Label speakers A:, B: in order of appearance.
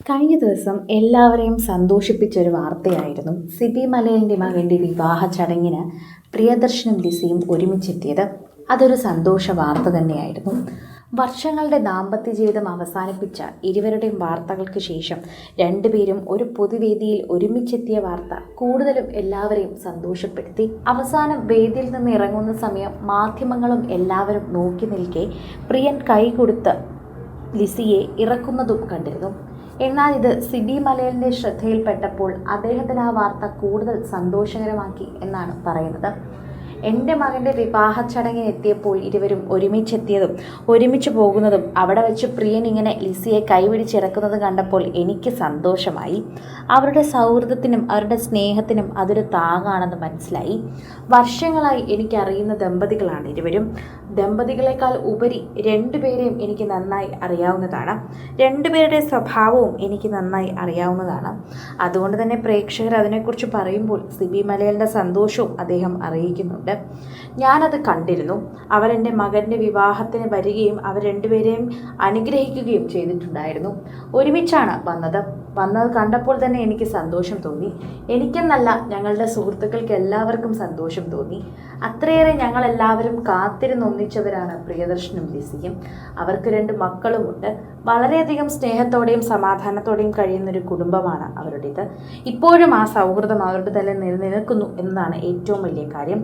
A: കഴിഞ്ഞ ദിവസം എല്ലാവരെയും സന്തോഷിപ്പിച്ചൊരു വാർത്തയായിരുന്നു സിബി മലയിലിൻ്റെ മകൻ്റെ വിവാഹ ചടങ്ങിന് പ്രിയദർശനും ലിസിയും ഒരുമിച്ചെത്തിയത്. അതൊരു സന്തോഷ വാർത്ത തന്നെയായിരുന്നു. വർഷങ്ങളുടെ ദാമ്പത്യ ജീവിതം അവസാനിപ്പിച്ച ഇരുവരുടെയും വാർത്തകൾക്ക് ശേഷം രണ്ടുപേരും ഒരു പൊതുവേദിയിൽ ഒരുമിച്ചെത്തിയ വാർത്ത കൂടുതലും എല്ലാവരെയും സന്തോഷപ്പെടുത്തി. അവസാനം വേദിയിൽ നിന്ന് ഇറങ്ങുന്ന സമയം മാധ്യമങ്ങളും എല്ലാവരും നോക്കി നിൽക്കെ പ്രിയൻ കൈ കൊടുത്ത് ലിസിയെ ഇറക്കുന്നതും കണ്ടിരുന്നു. എന്നാൽ ഇത് സിബി മലയിലിൻ്റെ ശ്രദ്ധയിൽപ്പെട്ടപ്പോൾ അദ്ദേഹത്തിന് ആ വാർത്ത കൂടുതൽ സന്തോഷകരമാക്കി എന്നാണ് പറയുന്നത്. എൻ്റെ മകൻ്റെ വിവാഹ ചടങ്ങിന് എത്തിയപ്പോൾ ഇരുവരും ഒരുമിച്ചെത്തിയതും ഒരുമിച്ച് പോകുന്നതും അവിടെ വെച്ച് പ്രിയൻ ഇങ്ങനെ ലിസിയെ കൈപിടിച്ചിറക്കുന്നതും കണ്ടപ്പോൾ എനിക്ക് സന്തോഷമായി. അവരുടെ സൗഹൃദത്തിനും അവരുടെ സ്നേഹത്തിനും അതൊരു താങ്ങാണെന്ന് മനസ്സിലായി. വർഷങ്ങളായി എനിക്കറിയുന്ന ദമ്പതികളാണ് ഇരുവരും. ദമ്പതികളെക്കാൾ ഉപരി രണ്ടുപേരെയും എനിക്ക് നന്നായി അറിയാവുന്നതാണ്. രണ്ടുപേരുടെ സ്വഭാവവും എനിക്ക് നന്നായി അറിയാവുന്നതാണ്. അതുകൊണ്ട് തന്നെ പ്രേക്ഷകർ അതിനെക്കുറിച്ച് പറയുമ്പോൾ സിബി മലയിലിൻ്റെ സന്തോഷവും അദ്ദേഹം അറിയിക്കുന്നുണ്ട്. ഞാനത് കണ്ടിരുന്നു. അവരെൻ്റെ മകൻ്റെ വിവാഹത്തിന് വരികയും അവർ രണ്ടുപേരെയും അനുഗ്രഹിക്കുകയും ചെയ്തിട്ടുണ്ടായിരുന്നു. ഒരുമിച്ചാണ് വന്നത് കണ്ടപ്പോൾ തന്നെ എനിക്ക് സന്തോഷം തോന്നി. എനിക്കെന്നല്ല, ഞങ്ങളുടെ സുഹൃത്തുക്കൾക്ക് എല്ലാവർക്കും സന്തോഷം തോന്നി. അത്രയേറെ ഞങ്ങളെല്ലാവരും കാത്തിരുന്നൊന്നിച്ചവരാണ് പ്രിയദർശനും ലിസിയും. അവർക്ക് 2 മക്കളുമുണ്ട്. വളരെയധികം സ്നേഹത്തോടെയും സമാധാനത്തോടെയും കഴിയുന്നൊരു കുടുംബമാണ് അവരുടേത്. ഇപ്പോഴും ആ സൗഹൃദം അവരുടെ തന്നെ നിലനിൽക്കുന്നു എന്നതാണ് ഏറ്റവും വലിയ കാര്യം.